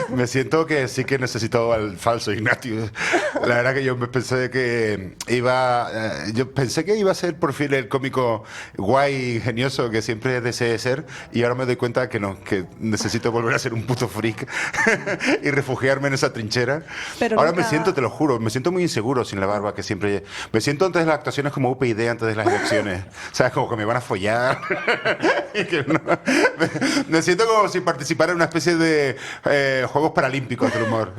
Me siento que sí que necesito al falso Ignatius. La verdad que yo pensé que yo pensé que iba a ser por fin el cómico guay, ingenioso que siempre deseé ser, y ahora me doy cuenta que no, que necesito volver a ser un puto freak y refugiarme en esa trinchera. Pero Ahora me nunca... siento, te lo juro, me siento muy inseguro sin la barba que siempre. Me siento antes de las actuaciones como UPyD antes de las elecciones. ¿Sabes? Como que me van a follar. Y que no. Me siento como si participara en una especie de Juegos Paralímpicos del humor.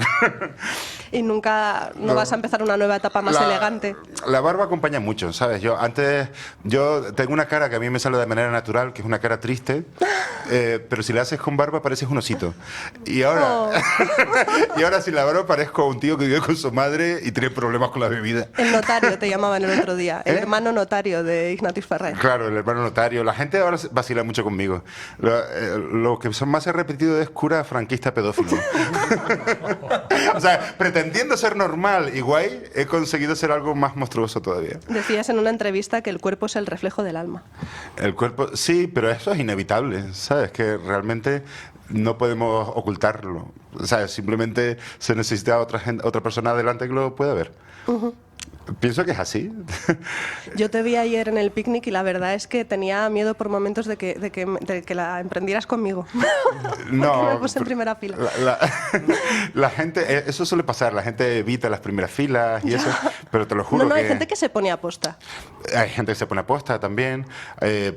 Y nunca no No. vas a empezar una nueva etapa más elegante. La barba acompaña mucho, ¿sabes? Yo tengo una cara que a mí me sale de manera natural, que es una cara triste, pero si la haces con barba pareces un osito. Y ahora, Oh. y ahora sin la barba parezco un tío que vive con su madre y tiene problemas con la bebida. El notario te llamaban el otro día, el hermano notario de Ignatius Ferrer. Claro, el hermano notario. La gente ahora vacila mucho conmigo. Lo que son más he repetido es cura franquista pedófilo. O sea, pretendiendo ser normal y guay, he conseguido ser algo más monstruoso todavía. Decías en una entrevista que el cuerpo es el reflejo del alma. El cuerpo, sí, pero eso es inevitable, ¿sabes? Que realmente no podemos ocultarlo. ¿Sabes? Simplemente se necesita otra persona adelante que lo pueda ver. Pienso que es así. Yo te vi ayer en el picnic y la verdad es que tenía miedo por momentos de que la emprendieras conmigo. No, Que me puse en primera fila. La gente, eso suele pasar, la gente evita las primeras filas y eso, pero te lo juro No, que hay gente que se pone a posta. hay gente que se pone a posta también.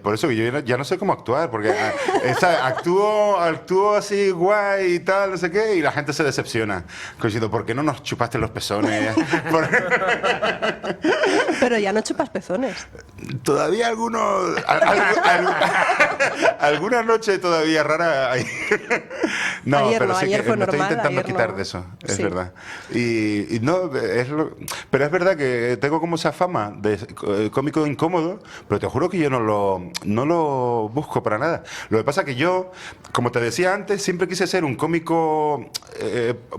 Por eso que yo ya no sé cómo actuar, porque actúo así guay y tal, no sé qué, y la gente se decepciona. Diciendo, ¿por qué no nos chupaste los pezones? Pero ya no chupas pezones. Todavía alguna noche todavía rara hay. No, Ayer pero no, sí ayer que fue me estoy normal, intentando ayer quitar no. de eso, es Sí. verdad. Y no, pero es verdad que tengo como esa fama de cómico incómodo, pero te juro que yo no lo busco para nada. Lo que pasa que yo, como te decía antes, siempre quise ser un cómico,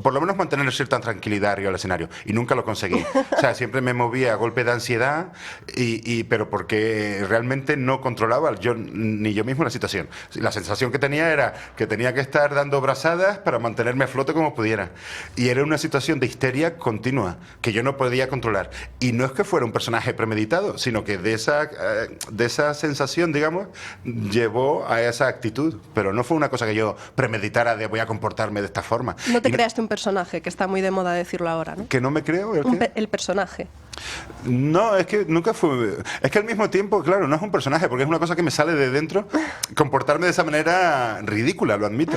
por lo menos mantener cierta tranquilidad arriba del escenario, y nunca lo conseguí. O sea, siempre me movía a golpe de ansiedad, pero porque realmente no controlaba ni yo mismo la situación. La sensación que tenía era que tenía que estar dando brazadas para mantenerme a flote como pudiera. Y era una situación de histeria continua que yo no podía controlar. Y no es que fuera un personaje premeditado, sino que de esa sensación, digamos, llevó a esa actitud. Pero no fue una cosa que yo premeditara de voy a comportarme de esta forma. No te creaste un personaje, que está muy de moda decirlo ahora, ¿no? Que no me creo. El personaje. No, es que nunca fue. Es que al mismo tiempo, claro, no es un personaje, porque es una cosa que me sale de dentro, comportarme de esa manera ridícula, lo admito.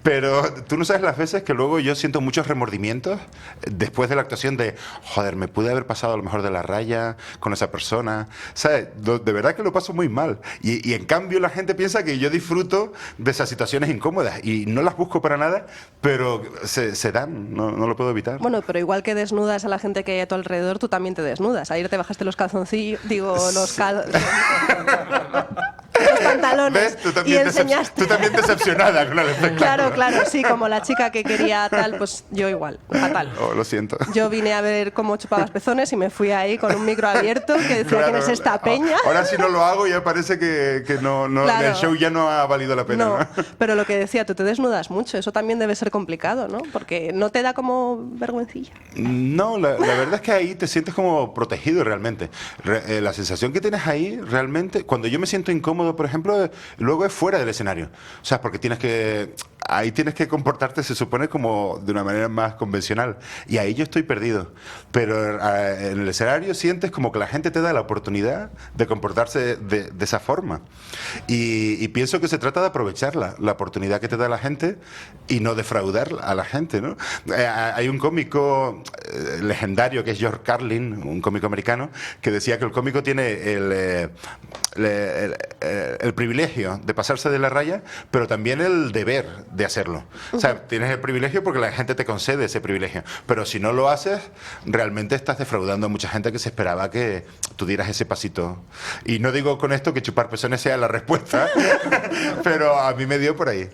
Pero tú no sabes las veces que luego yo siento muchos remordimientos después de la actuación de, joder, me pude haber pasado a lo mejor de la raya con esa persona. ¿Sabes? De verdad que lo paso muy mal. Y en cambio la gente piensa que yo disfruto de esas situaciones incómodas y no las busco para nada, pero se dan, no lo puedo evitar. Bueno, pero igual que desnudas a la gente que hay a tu alrededor, tú también te desnudas. Ayer te bajaste los calzoncillos, los pantalones ¿Ves? y enseñaste. Tú también decepcionada con el espectáculo. Claro, claro, sí, como la chica que quería tal, pues yo igual, fatal. Oh, lo siento. Yo vine a ver cómo chupabas pezones y me fui ahí con un micro abierto que decía, Claro, ¿quién es esta peña? Ahora si no lo hago ya parece que no, Claro. el show ya no ha valido la pena. No, ¿no? pero lo que decía, tú te desnudas mucho, eso también debe ser complicado, ¿no? Porque no te da como vergüencilla. No, la verdad es que ahí te sientes como protegido realmente. La sensación que tienes ahí realmente, cuando yo me siento incómodo, por ejemplo, luego es fuera del escenario. O sea, porque ahí tienes que comportarte, se supone, como de una manera más convencional. Y ahí yo estoy perdido. Pero en el escenario sientes como que la gente te da la oportunidad de comportarse de esa forma. Y pienso que se trata de aprovechar la oportunidad que te da la gente y no defraudar a la gente, ¿no? Hay un cómico legendario que es George Carlin, un cómico americano, que decía que el cómico tiene el privilegio de pasarse de la raya, pero también el deber de hacerlo. O sea, tienes el privilegio porque la gente te concede ese privilegio, pero si no lo haces, realmente estás defraudando a mucha gente que se esperaba que tú dieras ese pasito. Y no digo con esto que chupar pezones sea la respuesta, pero a mí me dio por ahí.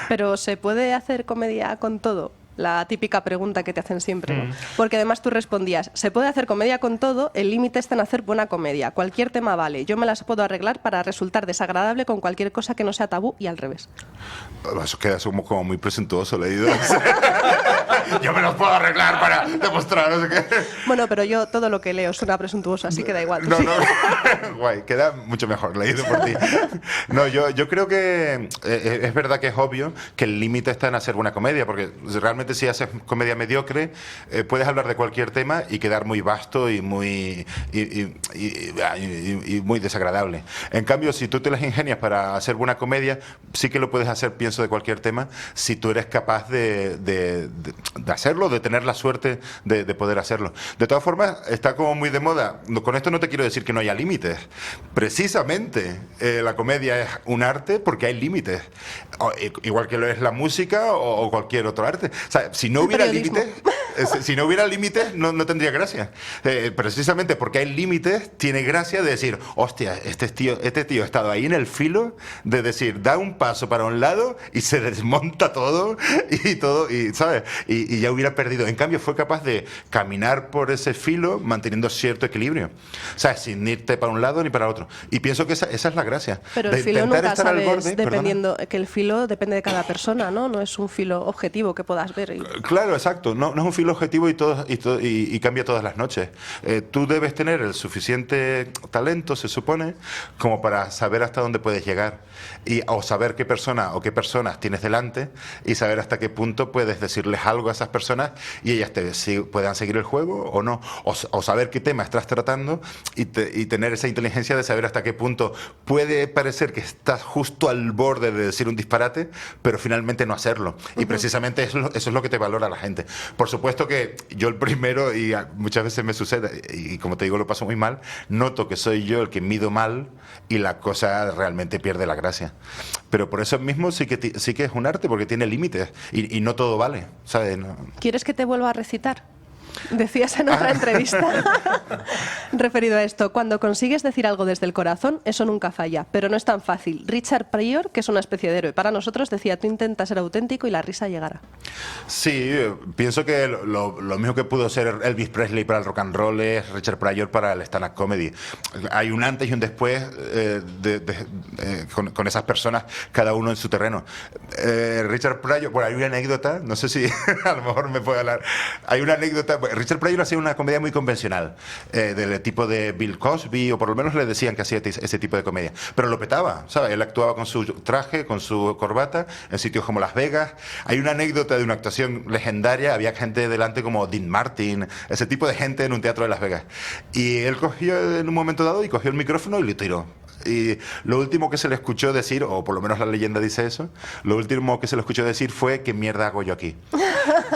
Pero ¿se puede hacer comedia con todo? La típica pregunta que te hacen siempre, ¿no? Porque además tú respondías, se puede hacer comedia con todo, el límite está en hacer buena comedia. Cualquier tema vale, yo me las puedo arreglar para resultar desagradable con cualquier cosa que no sea tabú y al revés. Eso queda como muy presuntuoso, leído. Yo me los puedo arreglar para demostrar, no sé qué. Bueno, pero yo todo lo que leo suena presuntuoso, así que da igual. No, no, guay, queda mucho mejor leído por ti. No, yo creo que es verdad que es obvio que el límite está en hacer buena comedia, porque realmente si haces comedia mediocre, puedes hablar de cualquier tema y quedar muy vasto y muy, y muy desagradable. En cambio, si tú te las ingenias para hacer buena comedia, sí que lo puedes hacer, pienso, de cualquier tema, si tú eres capaz de hacerlo, de tener la suerte de poder hacerlo. De todas formas, está como muy de moda. Con esto no te quiero decir que no haya límites. Precisamente la comedia es un arte porque hay límites. Igual que lo es la música o cualquier otro arte. O sea, si no hubiera límites, no tendría gracia. Precisamente porque hay límites, tiene gracia de decir, hostia, este tío ha estado ahí en el filo de decir, da un paso para un lado y se desmonta todo, y ¿sabes? Y ya hubiera perdido. En cambio, fue capaz de caminar por ese filo manteniendo cierto equilibrio. O sea, sin irte para un lado ni para otro. Y pienso que esa es la gracia. Pero el filo nunca sabes, dependiendo, que el filo depende de cada persona, ¿no? No es un filo objetivo que puedas ver. Claro, exacto. No es un filo objetivo y cambia todas las noches. Tú debes tener el suficiente talento, se supone, como para saber hasta dónde puedes llegar. O saber qué persona o qué personas tienes delante y saber hasta qué punto puedes decirles algo a esas personas y ellas puedan seguir el juego o no. O saber qué tema estás tratando y tener esa inteligencia de saber hasta qué punto puede parecer que estás justo al borde de decir un disparate, pero finalmente no hacerlo. Y precisamente eso es lo que te valora la gente. Por supuesto que yo el primero, y muchas veces me sucede, y como te digo lo paso muy mal, noto que soy yo el que mido mal y la cosa realmente pierde la gracia. Pero por eso mismo sí que es un arte, porque tiene límites y no todo vale, ¿sabes? No. ¿Quieres que te vuelva a recitar? Decías en otra entrevista, referido a esto, cuando consigues decir algo desde el corazón, eso nunca falla, pero no es tan fácil. Richard Pryor, que es una especie de héroe para nosotros, decía, tú intenta ser auténtico y la risa llegará. Sí, pienso que lo mismo que pudo ser Elvis Presley para el rock and roll es Richard Pryor para el stand-up comedy. Hay un antes y un después con esas personas, cada uno en su terreno. Richard Pryor, bueno, hay una anécdota, no sé si a lo mejor me puede hablar, hay una anécdota. Richard Pryor hacía una comedia muy convencional, del tipo de Bill Cosby, o por lo menos le decían que hacía ese tipo de comedia. Pero lo petaba, ¿sabes? Él actuaba con su traje, con su corbata, en sitios como Las Vegas. Hay una anécdota de una actuación legendaria, había gente delante como Dean Martin, ese tipo de gente en un teatro de Las Vegas. Y él cogió en un momento dado y cogió el micrófono y lo tiró. Y lo último que se le escuchó decir, o por lo menos la leyenda dice eso, lo último que se le escuchó decir fue, ¿qué mierda hago yo aquí?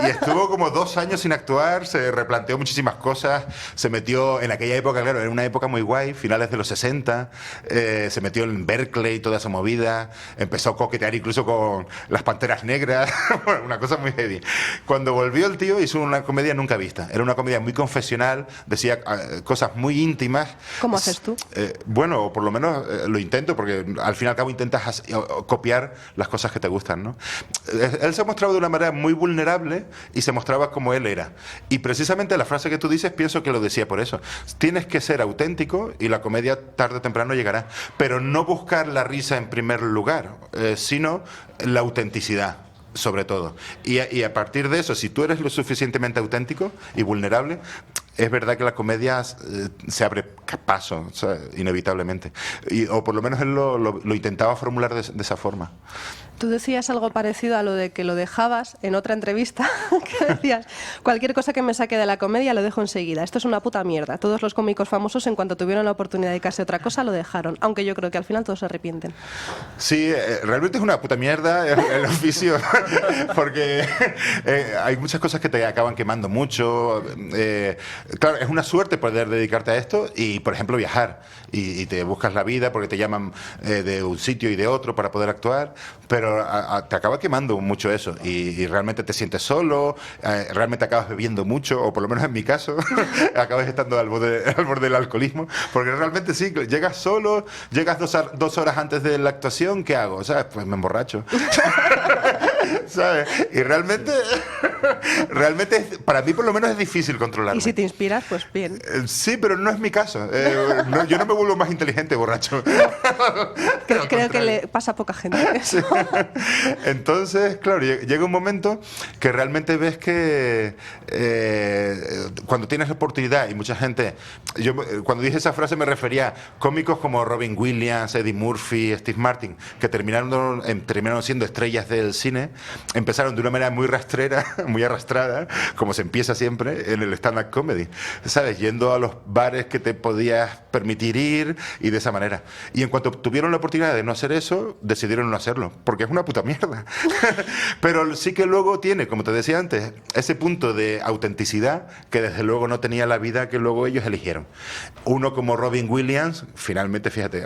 Y estuvo como 2 años sin actuar, se replanteó muchísimas cosas, se metió en aquella época, claro, era una época muy guay, finales de los 60, se metió en Berkeley, toda esa movida, empezó a coquetear incluso con las Panteras Negras, una cosa muy heavy. Cuando volvió el tío hizo una comedia nunca vista, era una comedia muy confesional, decía cosas muy íntimas. ¿Cómo haces tú? Bueno, por lo menos lo intento, porque al fin y al cabo intentas copiar las cosas que te gustan, ¿no? Él se mostraba de una manera muy vulnerable y se mostraba como él era. Y precisamente la frase que tú dices, pienso que lo decía por eso. Tienes que ser auténtico y la comedia tarde o temprano llegará. Pero no buscar la risa en primer lugar, sino la autenticidad, sobre todo. Y a partir de eso, si tú eres lo suficientemente auténtico y vulnerable, es verdad que la comedia se abre paso, o sea, inevitablemente. O por lo menos él lo intentaba formular de esa forma. Tú decías algo parecido a lo de que lo dejabas en otra entrevista, que decías, cualquier cosa que me saque de la comedia lo dejo enseguida. Esto es una puta mierda. Todos los cómicos famosos, en cuanto tuvieron la oportunidad de dedicarse a otra cosa, lo dejaron. Aunque yo creo que al final todos se arrepienten. Sí, realmente es una puta mierda el oficio, porque hay muchas cosas que te acaban quemando mucho. Claro, es una suerte poder dedicarte a esto y, por ejemplo, viajar. Y te buscas la vida porque te llaman de un sitio y de otro para poder actuar, pero te acaba quemando mucho eso y realmente te sientes solo, realmente acabas bebiendo mucho, o por lo menos en mi caso, acabas estando al borde del alcoholismo, porque realmente sí, llegas solo, llegas 2 horas antes de la actuación, ¿qué hago? ¿Sabes? Pues me emborracho. ¿sabes? Y realmente, para mí por lo menos es difícil controlarme. Y si te inspiras, pues bien. Sí, pero no es mi caso. Yo no me vuelvo más inteligente borracho. Creo que le pasa a poca gente. Sí. Entonces, claro, llega un momento que realmente ves que cuando tienes la oportunidad y mucha gente... Yo cuando dije esa frase me refería a cómicos como Robin Williams, Eddie Murphy, Steve Martin, que terminaron siendo estrellas del cine, empezaron de una manera muy rastrera, muy arrastrada, como se empieza siempre en el stand-up comedy, ¿sabes? Yendo a los bares que te podías permitir ir y de esa manera. Y en cuanto tuvieron la oportunidad de no hacer eso, decidieron no hacerlo, porque es una puta mierda. Pero sí que luego tiene, como te decía antes, ese punto de autenticidad que desde luego no tenía la vida que luego ellos eligieron. Uno como Robin Williams, finalmente, fíjate,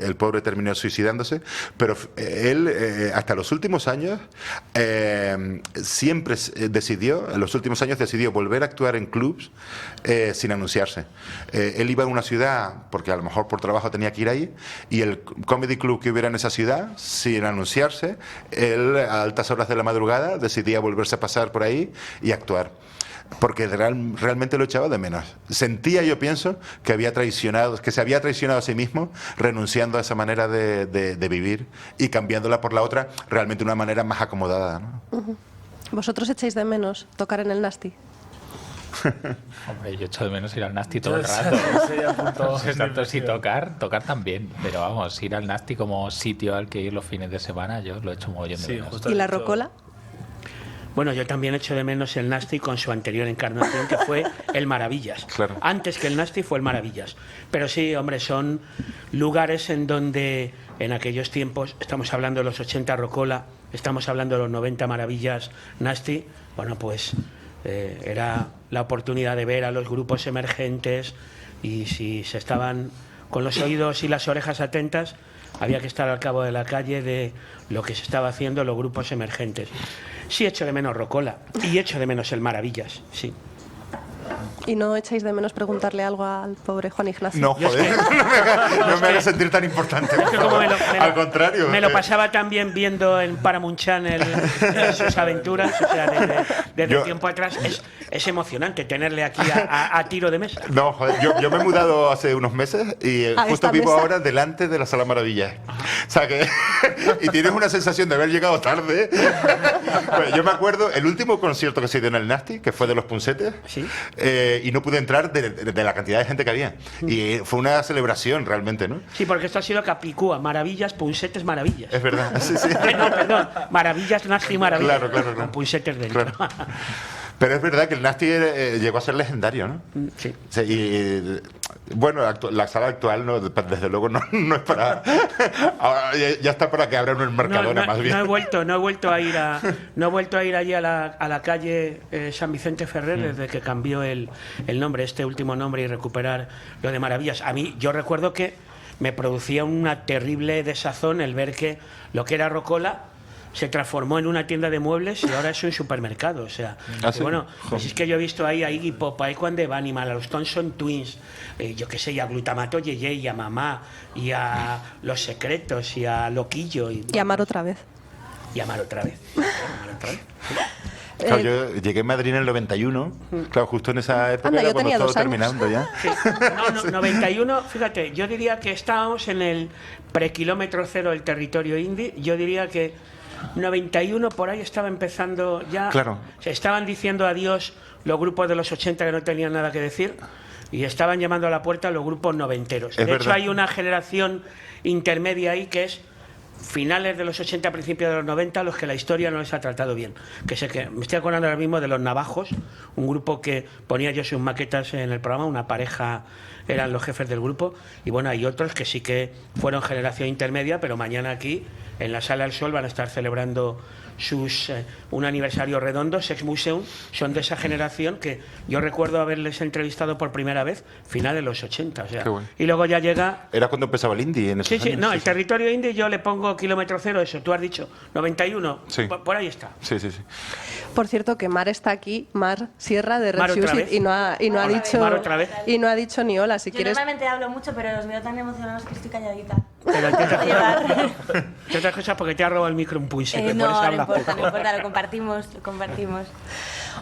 el pobre terminó suicidándose, pero él hasta los últimos años siempre decidió, en los últimos años decidió volver a actuar en clubs sin anunciarse. Él iba a una ciudad, porque a lo mejor por trabajo tenía que ir ahí, y el comedy club que hubiera en esa ciudad, sin anunciarse, él a altas horas de la madrugada decidía volverse a pasar por ahí y actuar. Porque realmente lo echaba de menos. Sentía, yo pienso, que se había traicionado a sí mismo, renunciando a esa manera de vivir y cambiándola por la otra, realmente una manera más acomodada, ¿no? ¿Vosotros echáis de menos tocar en el Nasty? Hombre, yo echo de menos ir al Nasty todo el rato. No sé tanto si tocar también, pero vamos, ir al Nasty como sitio al que ir los fines de semana, yo lo echo un mogollón de menos. ¿Y la rocola? Bueno, yo también echo de menos el Nasty con su anterior encarnación, que fue el Maravillas. Claro. Antes que el Nasty fue el Maravillas. Pero sí, hombre, son lugares en donde en aquellos tiempos, estamos hablando de los 80 Rocola, estamos hablando de los 90 Maravillas Nasty, bueno, pues era la oportunidad de ver a los grupos emergentes y si se estaban con los oídos y las orejas atentas, había que estar al cabo de la calle de lo que se estaba haciendo los grupos emergentes. Sí echo de menos Rocola y echo de menos el Maravillas, sí. ¿Y no echáis de menos preguntarle algo al pobre Juan Ignacio? No, joder, no me hagas sentir tan importante. Es que como al contrario. Me lo pasaba también viendo en Paramount Channel sus aventuras, o sea, desde tiempo atrás. Es emocionante tenerle aquí a tiro de mesa. No, joder, yo me he mudado hace unos meses y justo vivo ahora delante de la Sala Maravillas. O sea que... y tienes una sensación de haber llegado tarde. Bueno, yo me acuerdo, el último concierto que se dio en el Nasty, que fue de los Punsetes, ¿sí? Y no pude entrar de la cantidad de gente que había. Y fue una celebración realmente, ¿no? Sí, porque esto ha sido Capicúa, Maravillas, Punsetes, Maravillas. Es verdad, sí, sí. No, perdón, Maravillas, Nasty, Maravillas. Claro. Con Punsetes dentro. Claro. Pero es verdad que el Nasty llegó a ser legendario, ¿no? Sí. Sí, y, bueno, la sala actual, no, desde luego, no es para... Ahora ya está para que abran un Mercadona, más bien. No he vuelto a ir allí a la calle San Vicente Ferrer desde que cambió el nombre, este último nombre, y recuperar lo de Maravillas. A mí, yo recuerdo que me producía una terrible desazón el ver que lo que era Rocola se transformó en una tienda de muebles y ahora es un supermercado, o sea, ¿sí? Bueno, pues es que yo he visto ahí a Iggy Pop, a Equan de Animal, a los Thompson Twins, yo qué sé, y a Glutamato Yeye, y a Mamá, y a Los Secretos, y a Loquillo. Y Amar otra vez. Y Amar otra vez. Claro, yo llegué a Madrid en el 91, claro, justo en esa época Anda, era yo cuando tenía todo 2 años. terminando ya. Sí. No, 91, fíjate, yo diría que estábamos en el prekilómetro cero del territorio indie, yo diría que 91 por ahí estaba empezando ya, claro. Se estaban diciendo adiós los grupos de los 80 que no tenían nada que decir y estaban llamando a la puerta los grupos noventeros. De hecho hay una generación intermedia ahí que es finales de los 80, principios de los 90, los que la historia no les ha tratado bien. Que sé que me estoy acordando ahora mismo de Los Navajos, un grupo que ponía yo sus maquetas en el programa, una pareja eran los jefes del grupo, y bueno, hay otros que sí que fueron generación intermedia, pero mañana aquí en la Sala del Sol van a estar celebrando un aniversario redondo. Sex Museum son de esa generación que yo recuerdo haberles entrevistado por primera vez finales de los 80, o sea, Qué bueno. y luego ya llega... Era cuando empezaba el indie en esos Sí, años. no, Sí, el territorio indie yo le pongo pongo kilómetro cero, eso, tú has dicho 91, Sí. por ahí está. Sí, sí, sí. Por cierto, que Mar está aquí, Mar Sierra de Mar Red otra Shoes, vez. y no ha Mar dicho otra vez. y no ha dicho ni hola. Si Yo quieres, normalmente hablo mucho, pero os veo tan emocionados que estoy calladita. Pero entre otras, Puedo llevar. cosas, entre otras cosas porque te ha robado el micro un pulse, que por eso No hablas importa, poco. no importa, lo compartimos, lo compartimos.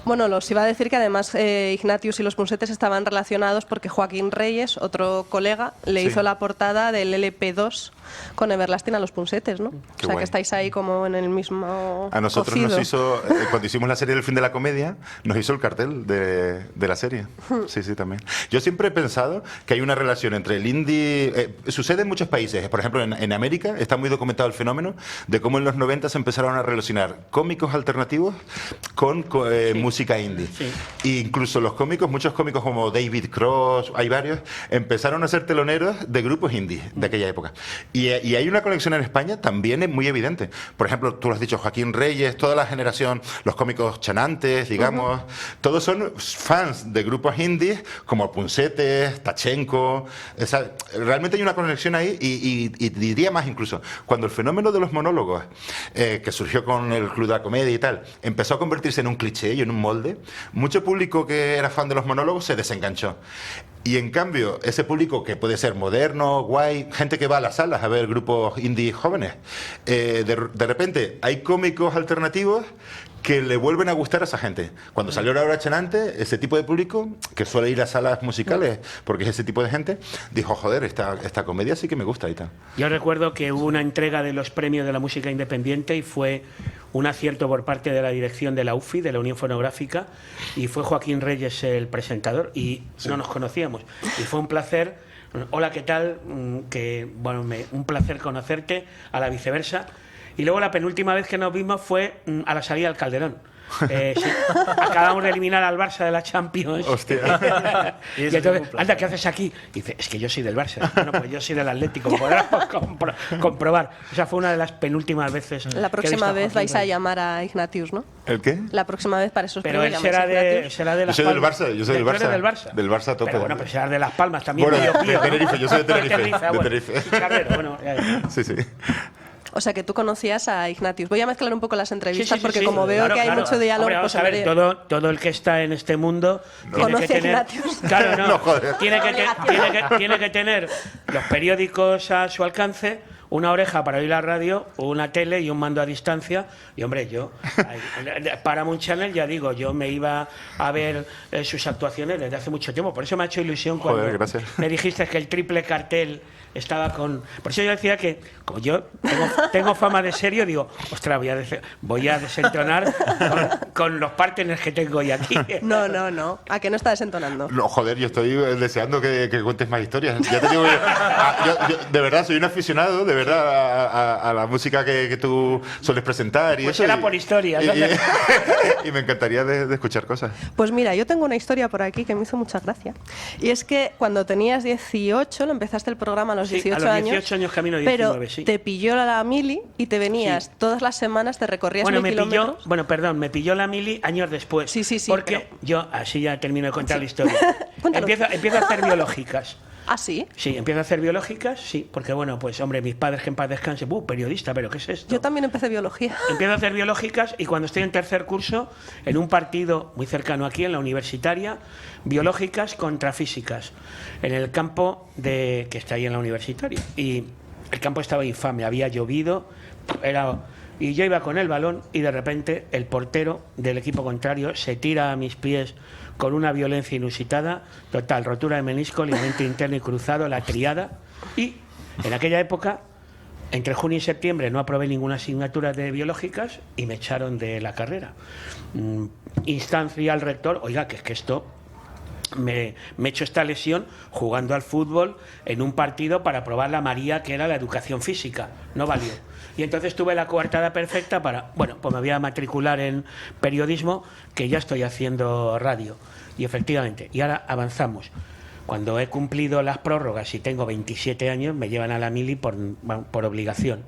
bueno, los iba a decir que además Ignatius y los Punsetes estaban relacionados porque Joaquín Reyes, otro colega, le Sí. hizo la portada del LP2 con Everlasting a los Punsetes, ¿no? Qué o sea guay. que estáis ahí como en el mismo A nosotros cocido. nos hizo, cuando hicimos la serie del fin de la comedia, nos hizo el cartel de la serie. Sí, sí, también. Yo siempre he pensado que hay una relación entre el indie... sucede en muchos países. Por ejemplo, en América está muy documentado el fenómeno de cómo en los 90 se empezaron a relacionar cómicos alternativos con música indie. Sí. E incluso los cómicos, muchos cómicos como David Cross, hay varios, empezaron a ser teloneros de grupos indie de aquella época. Y hay una conexión en España también es muy evidente. Por ejemplo, tú lo has dicho, Joaquín Reyes, toda la generación, los cómicos chanantes, digamos, todos son fans de grupos indies como Punsetes, Tachenko. O sea, realmente hay una conexión ahí y diría más incluso, cuando el fenómeno de los monólogos, que surgió con el Club de la Comedia y tal, empezó a convertirse en un cliché y en un molde, mucho público que era fan de los monólogos se desenganchó. Y en cambio, ese público que puede ser moderno, guay, gente que va a las salas a ver grupos indie jóvenes, de repente hay cómicos alternativos que le vuelven a gustar a esa gente. Cuando salió La Hora Chanante, ese tipo de público, que suele ir a salas musicales, porque es ese tipo de gente, dijo, joder, esta comedia sí que me gusta y tal. Yo recuerdo que hubo una entrega de los premios de la música independiente y fue un acierto por parte de la dirección de la UFI, de la Unión Fonográfica, y fue Joaquín Reyes el presentador y no nos conocíamos. Y fue un placer. Hola, ¿qué tal? Un placer conocerte, a la viceversa. Y luego la penúltima vez que nos vimos fue a la salida del Calderón. Sí. Acabamos de eliminar al Barça de la Champions. Hostia. Y entonces, anda, ¿qué haces aquí? Y dice, es que yo soy del Barça. Bueno, pues yo soy del Atlético, podrás comprobar. O sea, fue una de las penúltimas veces. La próxima vez vais a llamar a Ignatius, ¿no? ¿El qué? La próxima vez para esos Pero premios él llamáis a Ignatius. será de Yo Las soy del Palmas. Barça, yo soy del ¿Tú eres Barça. del Barça? Del Barça a tope. Pero bueno, pues será de Las Palmas también. Bueno, Pío. de Tenerife, yo soy de Tenerife. De De Tenerife. Chicharrero, bueno, ya. Sí, sí. O sea, que tú conocías a Ignatius. Voy a mezclar un poco las entrevistas Sí, porque sí, como veo claro, que hay claro. mucho diálogo, Hombre, pues vamos a ver, hombre, todo el que está en este mundo tiene Conoce que a tener, Ignatius. claro, no, No, joder. tiene que tener los periódicos a su alcance, una oreja para oír la radio, una tele y un mando a distancia. Y hombre, yo Paramount Channel, ya digo, yo me iba a ver sus actuaciones desde hace mucho tiempo. Por eso me ha hecho ilusión cuando Joder, gracias. me dijiste que el triple cartel estaba con... Por eso yo decía que, como yo tengo fama de serio, digo, ostras, voy a desentonar con los partners que tengo hoy aquí. No. ¿A qué no está desentonando? No, joder, yo estoy deseando que cuentes más historias. Ya te digo, yo de verdad soy un aficionado, de verdad, a la música que tú sueles presentar. Y Pues eso, era por historias. y me encantaría de escuchar cosas. Pues mira, yo tengo una historia por aquí que me hizo mucha gracia. Y es que cuando tenías 18, lo empezaste el programa a los Sí, 18 a los años. 18 años camino 19, pero sí. te pilló la mili y te venías Sí. todas las semanas, te recorrías Bueno, 1000 kilómetros. me pilló la mili años después. Sí, Porque pero- yo, así ya termino de contar la historia. Cuéntalo. empiezo a hacer biológicas. ¿Ah, sí? Sí, empiezo a hacer biológicas, sí, porque bueno, pues hombre, mis padres que en paz descanse, periodista, pero ¿qué es esto? Yo también empecé biología. Empiezo a hacer biológicas y cuando estoy en tercer curso, en un partido muy cercano aquí, en la universitaria, biológicas contra físicas, en el campo que está ahí en la universitaria. Y el campo estaba infame, había llovido, y yo iba con el balón y de repente el portero del equipo contrario se tira a mis pies con una violencia inusitada, total, rotura de menisco, ligamento interno y cruzado, la triada, y en aquella época, entre junio y septiembre, no aprobé ninguna asignatura de biológicas y me echaron de la carrera. Instancia al rector, oiga, que es que esto... Me he hecho esta lesión jugando al fútbol en un partido para probar la María, que era la educación física. No valió. Y entonces tuve la coartada perfecta para... Bueno, pues me voy a matricular en periodismo, que ya estoy haciendo radio. Y efectivamente, y ahora avanzamos. Cuando he cumplido las prórrogas y tengo 27 años, me llevan a la mili por obligación.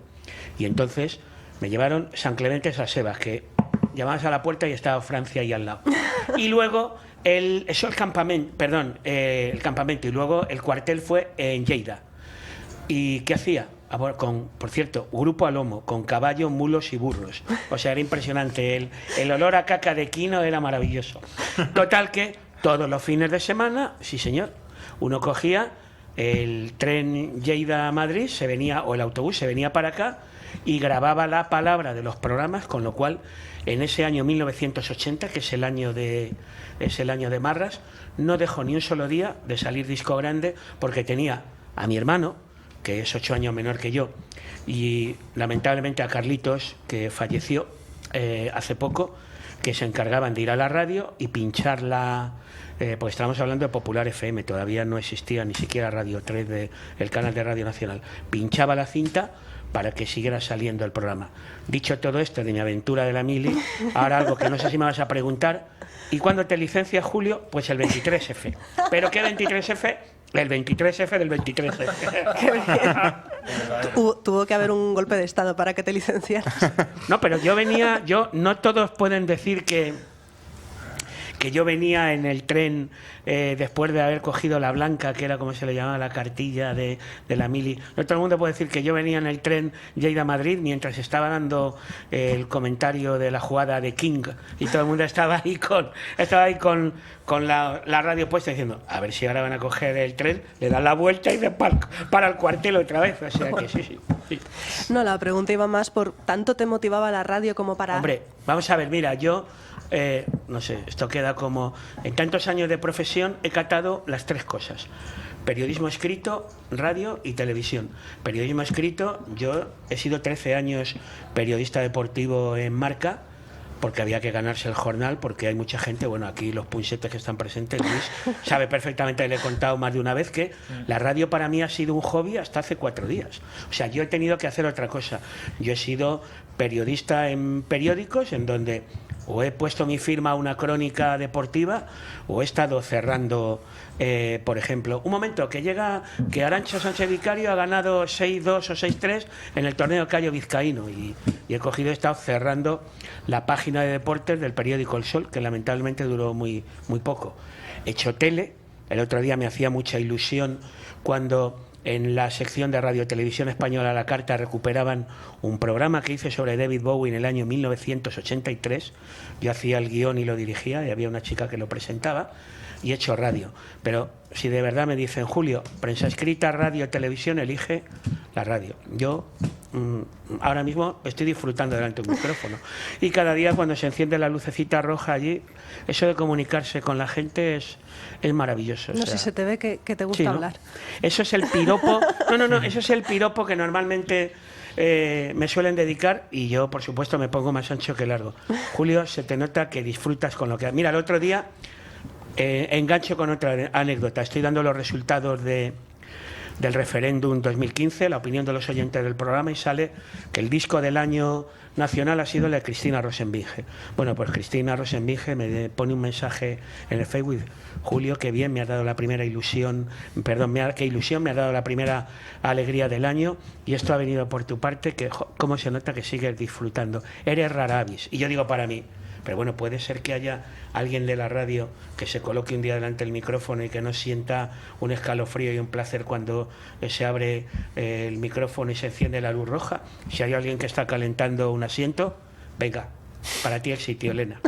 Y entonces me llevaron San Clemente Sasebas, que llamabas a la puerta y estaba Francia ahí al lado. Y luego... el campamento, y luego el cuartel fue en Lleida. ¿Y qué hacía? por cierto, grupo a lomo, con caballos, mulos y burros. O sea, era impresionante. El olor a caca de quino era maravilloso. Total que todos los fines de semana, sí señor, uno cogía el tren Lleida-Madrid, o el autobús, se venía para acá y grababa la palabra de los programas, con lo cual en ese año 1980, que es el año de Marras, no dejó ni un solo día de salir Disco Grande, porque tenía a mi hermano, que es 8 años menor que yo, y lamentablemente a Carlitos, que falleció hace poco, que se encargaban de ir a la radio y pinchar pues estábamos hablando de Popular FM, todavía no existía ni siquiera Radio 3, el canal de Radio Nacional. Pinchaba la cinta para que siguiera saliendo el programa. Dicho todo esto de mi aventura de la mili, ahora algo que no sé si me vas a preguntar: ¿y cuándo te licencias, Julio? Pues el 23F. ¿Pero qué 23F? El 23F del 23F. Qué bien. Tuvo que haber un golpe de estado para que te licenciaras. No, pero no todos pueden decir que yo venía en el tren después de haber cogido la blanca, que era como se le llamaba la cartilla de la mili. No todo el mundo puede decir que yo venía en el tren Lleida-Madrid mientras estaba dando el comentario de la jugada de King, y todo el mundo estaba ahí con la radio puesta diciendo: a ver si ahora van a coger el tren, le dan la vuelta y para el cuartel otra vez. O sea que sí. No, la pregunta iba más por: ¿tanto te motivaba la radio como para...? Hombre, vamos a ver, mira, yo... no sé, esto queda como... En tantos años de profesión he catado las 3 cosas: periodismo escrito, radio y televisión. Periodismo escrito, yo he sido 13 años periodista deportivo en Marca, porque había que ganarse el jornal, porque hay mucha gente, bueno, aquí los punsetes que están presentes, Luis sabe perfectamente, le he contado más de una vez, que la radio para mí ha sido un hobby hasta hace 4 días. O sea, yo he tenido que hacer otra cosa. Yo he sido periodista en periódicos en donde o he puesto mi firma a una crónica deportiva o he estado cerrando, por ejemplo, un momento que Arantxa Sánchez Vicario ha ganado 6-2 o 6-3 en el torneo Cayo Vizcaíno, y he estado cerrando la página de deportes del periódico El Sol, que lamentablemente duró muy poco. He hecho tele. El otro día me hacía mucha ilusión cuando en la sección de Radio Televisión Española La Carta recuperaban un programa que hice sobre David Bowie en el año 1983. Yo hacía el guión y lo dirigía, y había una chica que lo presentaba, y he hecho radio. Pero si de verdad me dicen: Julio, prensa escrita, radio, televisión, elige la radio. Yo ahora mismo estoy disfrutando delante de un micrófono, y cada día cuando se enciende la lucecita roja allí, eso de comunicarse con la gente es maravilloso. No sé, se te ve que te gusta hablar. Eso es el piropo. No, eso es el piropo que normalmente me suelen dedicar, y yo, por supuesto, me pongo más ancho que largo. Julio, se te nota que disfrutas con lo que... Mira, el otro día engancho con otra anécdota. Estoy dando los resultados del referéndum 2015, la opinión de los oyentes del programa, y sale que el disco del año nacional ha sido la de Cristina Rosenvinge. Bueno, pues Cristina Rosenvinge me pone un mensaje en el Facebook: Julio, qué bien, me has dado la primera ilusión, qué ilusión, me has dado la primera alegría del año, y esto ha venido por tu parte, que cómo se nota que sigues disfrutando. Eres rara avis. Y yo digo para mí: pero bueno, puede ser que haya alguien de la radio que se coloque un día delante del micrófono y que no sienta un escalofrío y un placer cuando se abre el micrófono y se enciende la luz roja. Si hay alguien que está calentando un asiento, venga, para ti el sitio, Elena.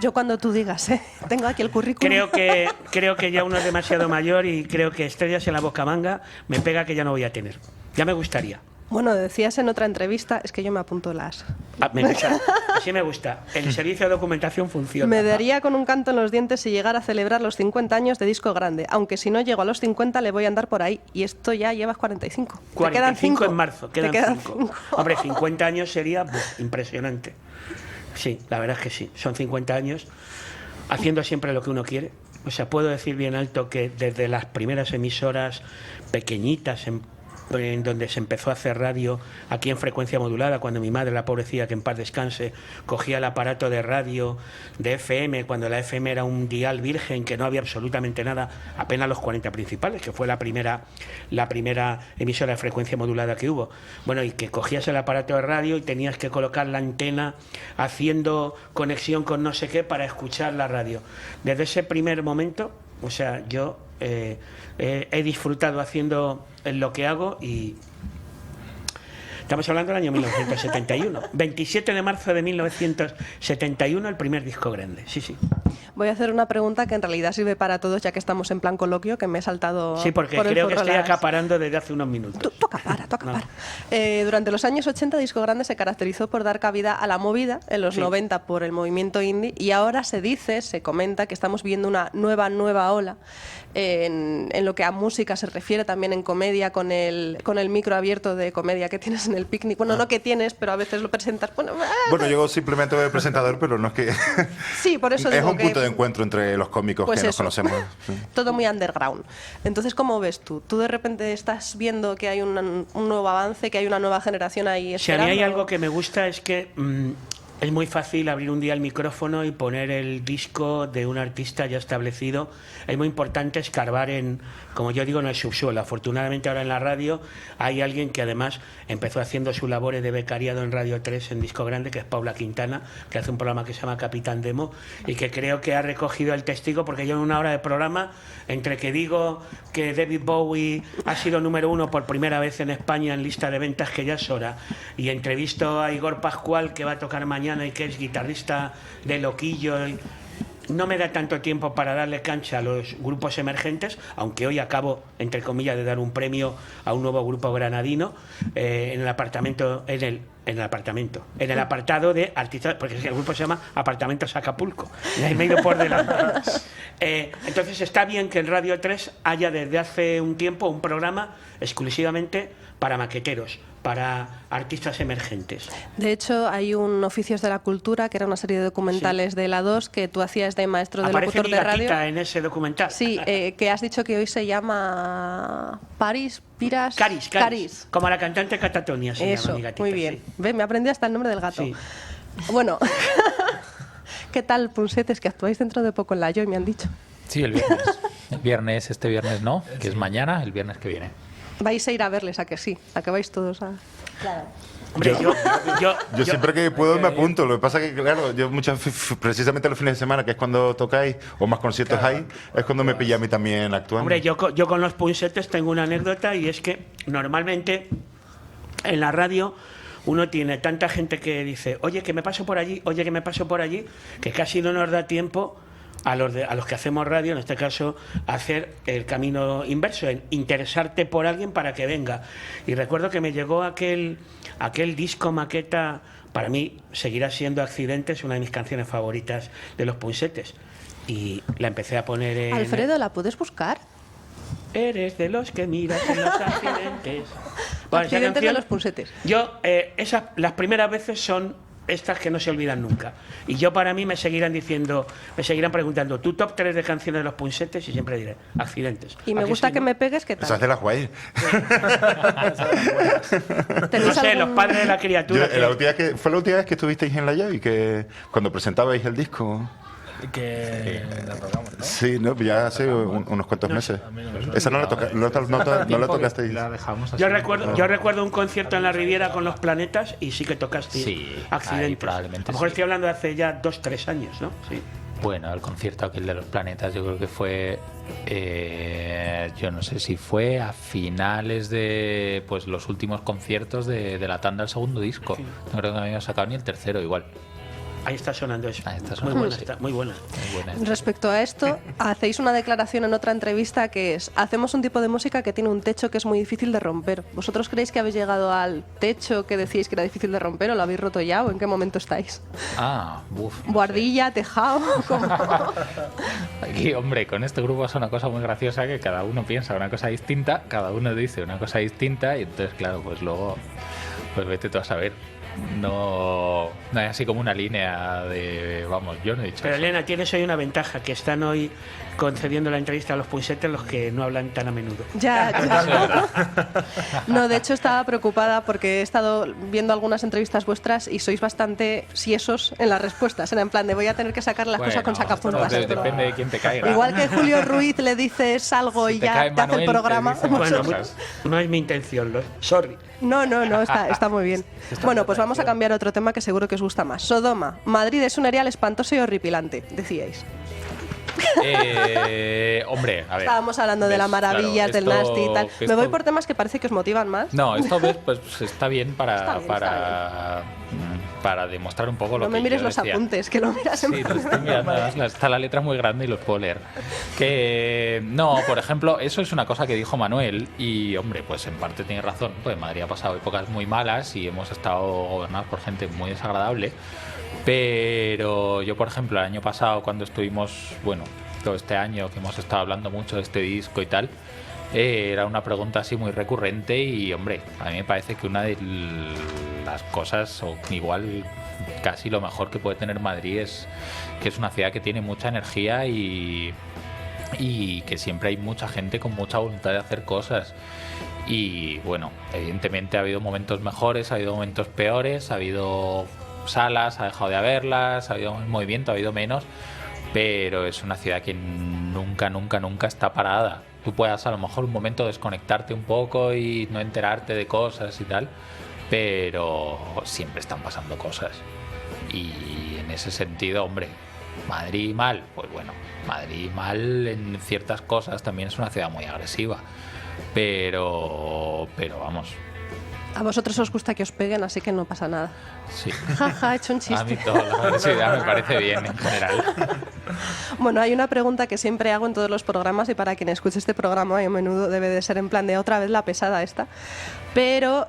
Yo cuando tú digas, tengo aquí el currículum. Creo que ya uno es demasiado mayor, y creo que estrellas en la bocamanga me pega que ya no voy a tener. Ya me gustaría. Bueno, decías en otra entrevista, es que yo me apunto las... Me gusta, así me gusta. El servicio de documentación funciona. Me daría con un canto en los dientes si llegara a celebrar los 50 años de Disco Grande, aunque si no llego a los 50 le voy a andar por ahí, y esto ya llevas 45. 45 ¿Te quedan 5? En marzo, quedan 5. Hombre, 50 años sería impresionante. Sí, la verdad es que sí. Son 50 años haciendo siempre lo que uno quiere. O sea, puedo decir bien alto que desde las primeras emisoras pequeñitas en donde se empezó a hacer radio aquí en frecuencia modulada, cuando mi madre, la pobrecilla, que en paz descanse, cogía el aparato de radio de FM, cuando la FM era un dial virgen, que no había absolutamente nada, apenas los 40 principales, que fue la primera emisora de frecuencia modulada que hubo. Bueno, y que cogías el aparato de radio y tenías que colocar la antena haciendo conexión con no sé qué para escuchar la radio. Desde ese primer momento, o sea, yo he disfrutado haciendo lo que hago, y Estamos hablando del año 1971. 27 de marzo de 1971, el primer disco grande. Sí, sí. Voy a hacer una pregunta que en realidad sirve para todos, ya que estamos en plan coloquio, que me he saltado. Sí, porque por el creo que forro estoy las- acaparando desde hace unos minutos. Tú acapara. Durante los años 80, Disco Grande se caracterizó por dar cabida a la movida, en los 90 por el movimiento indie, y ahora se comenta que estamos viviendo una nueva ola en lo que a música se refiere, también en comedia, con el micro abierto de comedia que tienes en el picnic. Bueno, no que tienes, pero a veces lo presentas. Bueno, yo simplemente voy a presentador, pero no es que... Sí, por eso es digo un que- punto de encuentro entre los cómicos Pues que nos eso. conocemos. Sí. Todo muy underground. Entonces, ¿cómo ves tú? ¿Tú de repente estás viendo que hay un nuevo avance, que hay una nueva generación ahí Si a esperando? mí hay algo que me gusta es que es muy fácil abrir un día el micrófono y poner el disco de un artista ya establecido. Es muy importante escarbar en, como yo digo, en el subsuelo. Afortunadamente ahora en la radio hay alguien que además empezó haciendo sus labores de becariado en Radio 3 en Disco Grande, que es Paula Quintana, que hace un programa que se llama Capitán Demo y que creo que ha recogido el testigo, porque yo en una hora de programa, entre que digo que David Bowie ha sido número 1 por primera vez en España en lista de ventas, que ya es hora, y entrevisto a Igor Pascual, que va a tocar mañana y que es guitarrista de Loquillo, y no me da tanto tiempo para darle cancha a los grupos emergentes, aunque hoy acabo, entre comillas, de dar un premio a un nuevo grupo granadino en el apartamento, en el apartado de artistas, porque el grupo se llama Apartamentos Acapulco, y ahí me he ido por delante. Entonces está bien que en Radio 3 haya desde hace un tiempo un programa exclusivamente para maqueteros, para artistas emergentes. De hecho, hay un Oficios de la Cultura, que era una serie de documentales de la 2 que tú hacías de maestro de Aparece locutor mi de radio. gatita en ese documental. Sí, que has dicho que hoy se llama Caris. Caris. Como la cantante Catatonia se Eso, llama mi gatita. muy bien. Sí. Ve, me aprendí hasta el nombre del gato. Sí. Bueno, ¿qué tal, Punsetes, que actuáis dentro de poco en la Joy, me han dicho? Sí, el viernes. Este viernes no, que es mañana, el viernes que viene. Vais a ir a verles, a que sí, a que vais todos a... Claro. Hombre, Yo siempre que puedo me apunto. Lo que pasa es que, claro, yo precisamente los fines de semana, que es cuando tocáis o más conciertos hay, es cuando me pilla a mí también actuando. Hombre, yo con los Punsetes tengo una anécdota, y es que normalmente en la radio uno tiene tanta gente que dice, oye, que me paso por allí, que casi no nos da tiempo a los que hacemos radio, en este caso, hacer el camino inverso, en interesarte por alguien para que venga. Y recuerdo que me llegó aquel disco maqueta, para mí seguirá siendo Accidentes, una de mis canciones favoritas de los Punsetes, y la empecé a poner en... Alfredo, ¿la puedes buscar? Eres de los que miras en los accidentes. Bueno, esa Accidentes de canción, los Punsetes. yo, las primeras veces son estas que no se olvidan nunca. Y yo, para mí, me seguirán preguntando, ¿tu top 3 de canciones de los Punsetes? Y siempre diré, Accidentes. Y me ¿A que gusta sí, que no? me pegues, ¿qué Esa es tal? de las guay. No ¿Tenéis sé, algún- los padres de la criatura. Fue la última vez que estuvisteis en la Joy, que cuando presentabais el disco. Que la tocamos, ¿no? Sí, no, ya hace unos cuantos meses. a mí no me suena. Esa no la tocasteis. La dejamos así. Yo recuerdo un concierto en la Riviera con los Planetas, y sí que tocaste Sí, ahí Accidentes. probablemente A lo mejor sí. estoy hablando de hace ya 2-3 años, ¿no? Sí. Bueno, el concierto aquel de los planetas yo creo que fue, yo no sé si fue a finales de pues los últimos conciertos de la tanda del segundo disco. No creo que me había sacado ni el tercero igual. Ahí está sonando eso. Ahí está Muy sonando, buena, sí. está muy buena. Muy buena. Respecto a esto, hacéis una declaración en otra entrevista que es: hacemos un tipo de música que tiene un techo que es muy difícil de romper. ¿Vosotros creéis que habéis llegado al techo que decíais que era difícil de romper, o lo habéis roto ya, o en qué momento estáis? Buhardilla, tejado, ¿cómo? Aquí, hombre, con este grupo es una cosa muy graciosa, que cada uno piensa una cosa distinta, cada uno dice una cosa distinta, y entonces, claro, pues luego, pues vete tú a saber. No hay así como una línea de, vamos, yo no he dicho Pero eso. Elena, tienes hoy una ventaja, que están hoy concediendo la entrevista a los Punsetes los que no hablan tan a menudo. Ya. No, de hecho estaba preocupada porque he estado viendo algunas entrevistas vuestras y sois bastante siesos en las respuestas. Era en plan de voy a tener que sacar las cosas con sacapuntas. Depende de quién te caiga. Igual que Julio Ruiz le dices algo y te ya cae te hace el Manuel, te programa. dice Bueno, cosas. no es mi intención, sorry. No, está muy bien. Bueno, pues vamos a cambiar a otro tema que seguro que os gusta más. Sodoma. Madrid es un areal espantoso y horripilante, decíais. Hombre, a ver. Estábamos hablando de la maravilla, claro, del nasty y tal. Me voy esto- por temas que parece que os motivan más. No, esto ves, pues está bien Está bien, para demostrar un poco lo No que me mires yo los decía. apuntes, que lo miras en Sí, lo plan estoy mirando, además, está la letra muy grande y los puedo leer. Que no, por ejemplo, eso es una cosa que dijo Manuel y, hombre, pues en parte tiene razón. Pues Madrid ha pasado épocas muy malas y hemos estado gobernados por gente muy desagradable. Pero yo, por ejemplo, el año pasado, cuando estuvimos, bueno, todo este año que hemos estado hablando mucho de este disco y tal, era una pregunta así muy recurrente y, hombre, a mí me parece que una de las cosas, o igual casi lo mejor que puede tener Madrid, es que es una ciudad que tiene mucha energía y que siempre hay mucha gente con mucha voluntad de hacer cosas. Y bueno, evidentemente ha habido momentos mejores, ha habido momentos peores, ha habido salas, ha dejado de haberlas, ha habido movimiento, ha habido menos, pero es una ciudad que nunca, nunca, nunca está parada. Tú puedas a lo mejor un momento desconectarte un poco y no enterarte de cosas y tal, pero siempre están pasando cosas. Y en ese sentido, hombre, Madrid mal, pues bueno, Madrid mal en ciertas cosas, también es una ciudad muy agresiva, pero vamos, A vosotros os gusta que os peguen, así que no pasa nada. sí. Jaja, he hecho un A mí chiste. toda la agresividad me parece bien en general. Bueno, hay una pregunta que siempre hago en todos los programas y para quien escuche este programa y a menudo debe de ser en plan de otra vez la pesada esta. Pero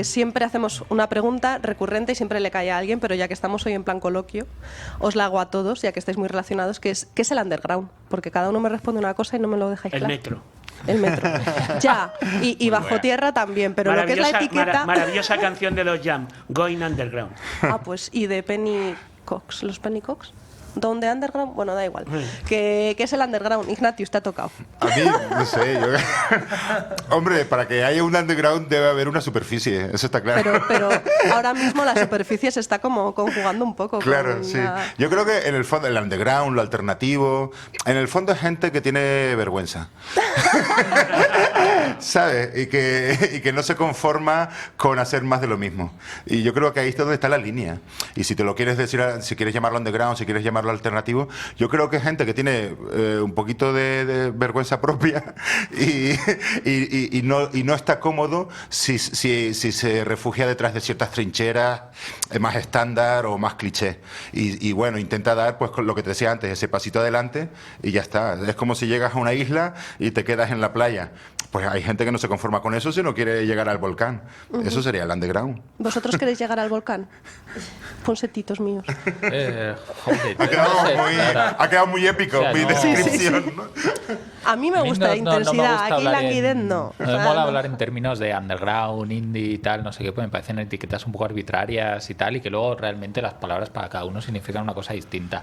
siempre hacemos una pregunta recurrente y siempre le cae a alguien, pero ya que estamos hoy en plan coloquio, os la hago a todos, ya que estáis muy relacionados, que es ¿qué es el underground? Porque cada uno me responde una cosa y no me lo dejáis El claro. metro. El metro. Ya, y bajo buena. tierra también, pero lo que es la etiqueta... Maravillosa canción de los Jam, Going Underground. Ah, pues, y de Penny Cox. ¿Los Penny Cox? ¿Dónde underground? Bueno, da igual. ¿Qué es el underground? Ignatius, te ha tocado. A mí, no sé, yo... Hombre, para que haya un underground debe haber una superficie, eso está claro. Pero ahora mismo la superficie se está como conjugando un poco. Claro, con sí. la- Yo creo que en el fondo, el underground, lo alternativo, en el fondo es gente que tiene vergüenza. ¿Sabes? Y que no se conforma con hacer más de lo mismo. Y yo creo que ahí es donde está la línea. Y si te lo quieres decir, si quieres llamarlo underground, si quieres llamarlo alternativo, yo creo que es gente que tiene un poquito de vergüenza propia y no está cómodo si se refugia detrás de ciertas trincheras más estándar o más cliché. Y bueno, intenta dar, pues, con lo que te decía antes, ese pasito adelante y ya está. Es como si llegas a una isla y te quedas en la playa. Pues hay gente que no se conforma con eso si no quiere llegar al volcán. Eso sería el underground. ¿Vosotros queréis llegar al volcán? Ponsetitos míos. Joder, Ha quedado, no sé, muy, ahora- ha quedado muy épico O sea, mi no- descripción. ¿no? A mí me A mí gusta la no me intensidad, gusta aquí hablar languidez en- no. No me mola hablar en términos de underground, indie y tal, no sé qué, pues me parecen etiquetas un poco arbitrarias y tal, y que luego realmente las palabras para cada uno significan una cosa distinta.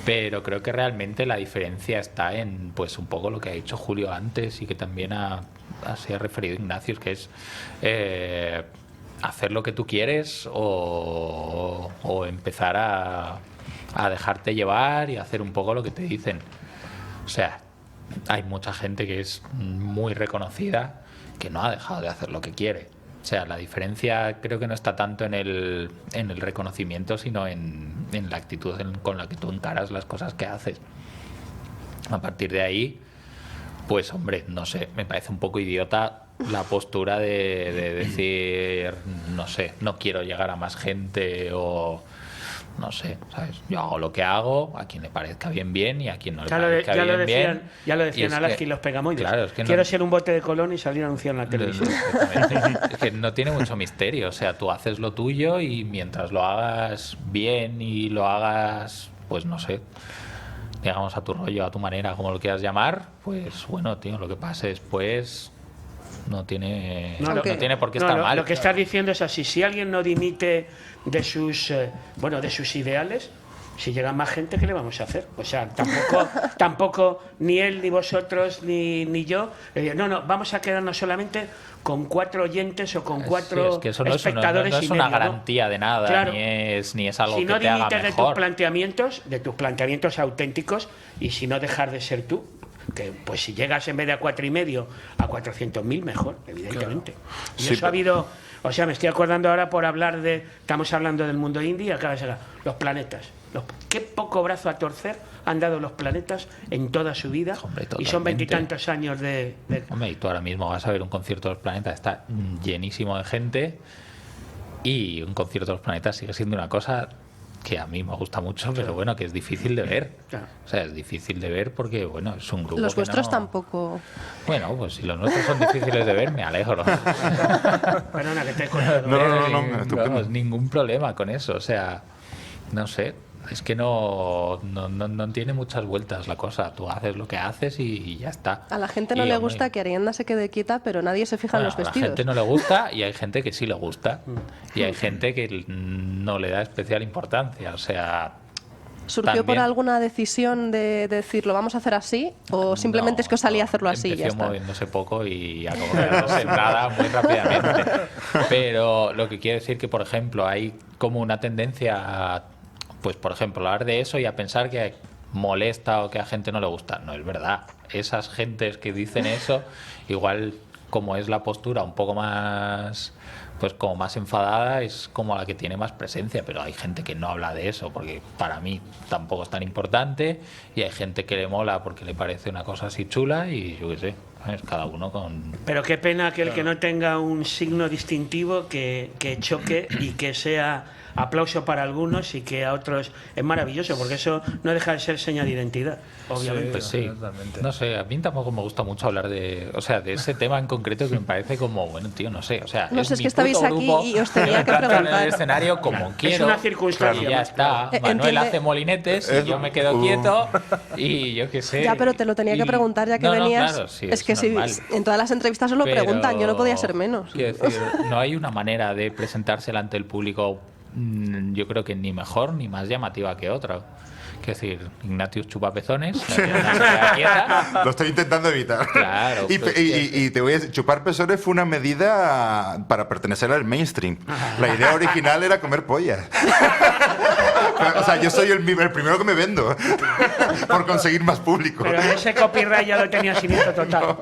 Pero creo que realmente la diferencia está en, pues, un poco lo que ha dicho Julio antes y que también se ha referido Ignacio, que es hacer lo que tú quieres o empezar a dejarte llevar y hacer un poco lo que te dicen. O sea, hay mucha gente que es muy reconocida que no ha dejado de hacer lo que quiere. O sea, la diferencia creo que no está tanto en el reconocimiento, sino en la actitud con la que tú encaras las cosas que haces. A partir de ahí, pues hombre, no sé, me parece un poco idiota la postura de decir, no sé, no quiero llegar a más gente o... No sé, ¿sabes? Yo hago lo que hago, a quien le parezca bien, bien, y a quien no le parezca Ya lo bien, bien. decían Y es Alaski que- y los Pegamoides. Claro, es que no- Quiero ser un bote de Colón y salir anunciado en la televisión. Exactamente. Es que no tiene mucho misterio. O sea, tú haces lo tuyo y mientras lo hagas bien y lo hagas, pues no sé, digamos a tu rollo, a tu manera, como lo quieras llamar, pues bueno, tío, lo que pase después no tiene, No, no lo- tiene por qué No, estar mal. Lo que estás diciendo es así: si alguien no dimite de sus de sus ideales, si llega más gente, ¿qué le vamos a hacer? O sea, tampoco ni él, ni vosotros, ni yo. No, vamos a quedarnos solamente con 4 oyentes o con 4 Sí, es que eso no espectadores no es y una medio, ¿no? garantía de nada, Claro. ni es algo Si que no te haga dimites mejor. de tus planteamientos auténticos, y si no dejar de ser tú, que pues si llegas en vez de a 4,5 a 400.000, mejor, evidentemente. Y Sí, eso ha habido, O sea, me estoy acordando ahora por hablar estamos hablando del mundo indie, acaba de ser los planetas. Qué poco brazo a torcer han dado los planetas en toda su vida. Hombre, y son 20 y tantos años de... Hombre, y tú ahora mismo vas a ver un concierto de los planetas, está llenísimo de gente, y un concierto de los planetas sigue siendo una cosa que a mí me gusta mucho, pero bueno, que es difícil de ver. Claro. O sea, es difícil de ver porque, bueno, es un grupo Los que vuestros no... tampoco. Bueno, pues si los nuestros son difíciles de ver, me alegro. Perdona, que te he cortado. No, estupendo. Vamos, ningún problema con eso. O sea, no sé. Es que no tiene muchas vueltas la cosa. Tú haces lo que haces y ya está. A la gente no Y, le hombre, gusta que Arianda se quede quieta, pero nadie se fija en bueno, los a la vestidos. gente no le gusta y hay gente que sí le gusta. Y hay gente que no le da especial importancia. O sea... ¿Surgió por también- alguna decisión de decir lo vamos a hacer así? ¿O simplemente es que os salía a hacerlo así y ya Empezó está? moviéndose poco y acabó quedándose en nada muy rápidamente. Pero lo que quiere decir que, por ejemplo, hay como una tendencia a, pues, por ejemplo, hablar de eso y a pensar que molesta o que a gente no le gusta. No es verdad. Esas gentes que dicen eso, igual como es la postura un poco más... pues como más enfadada, es como la que tiene más presencia, pero hay gente que no habla de eso porque para mí tampoco es tan importante, y hay gente que le mola porque le parece una cosa así chula, y yo qué sé, ¿sabes? Cada uno con... Pero qué pena que el que no tenga un signo distintivo que choque y que sea aplauso para algunos y que a otros es maravilloso, porque eso no deja de ser seña de identidad, obviamente. Pues sí, Totalmente. no sé, a mí tampoco me gusta mucho hablar de, o sea, de ese tema en concreto, que me parece como, bueno, tío, no sé, o sea, No sé, es mi que estabais puto aquí grupo, y os tenía me que planta en preguntar. el escenario como quiero, una circunstancia y ya más, está. claro. Manuel Entiende- hace molinetes y yo me quedo quieto y yo qué sé. Ya, pero te lo tenía que Y- preguntar ya que no, no, venías. claro, sí, es que si normal. en todas las entrevistas os lo Pero, preguntan, yo no podía ser menos. Quiero decir, no hay una manera de presentarse delante del público, yo creo que ni mejor ni más llamativa que otra. Quiero decir, Ignatius chupa pezones, Ariadna se queda quieta. Lo estoy intentando evitar. Claro, y, pues, y te voy a decir, chupar pezones fue una medida para pertenecer al mainstream. La idea original era comer pollas. O sea, yo soy el primero que me vendo por conseguir más público. Pero ese copyright ya lo tenía siniestro total.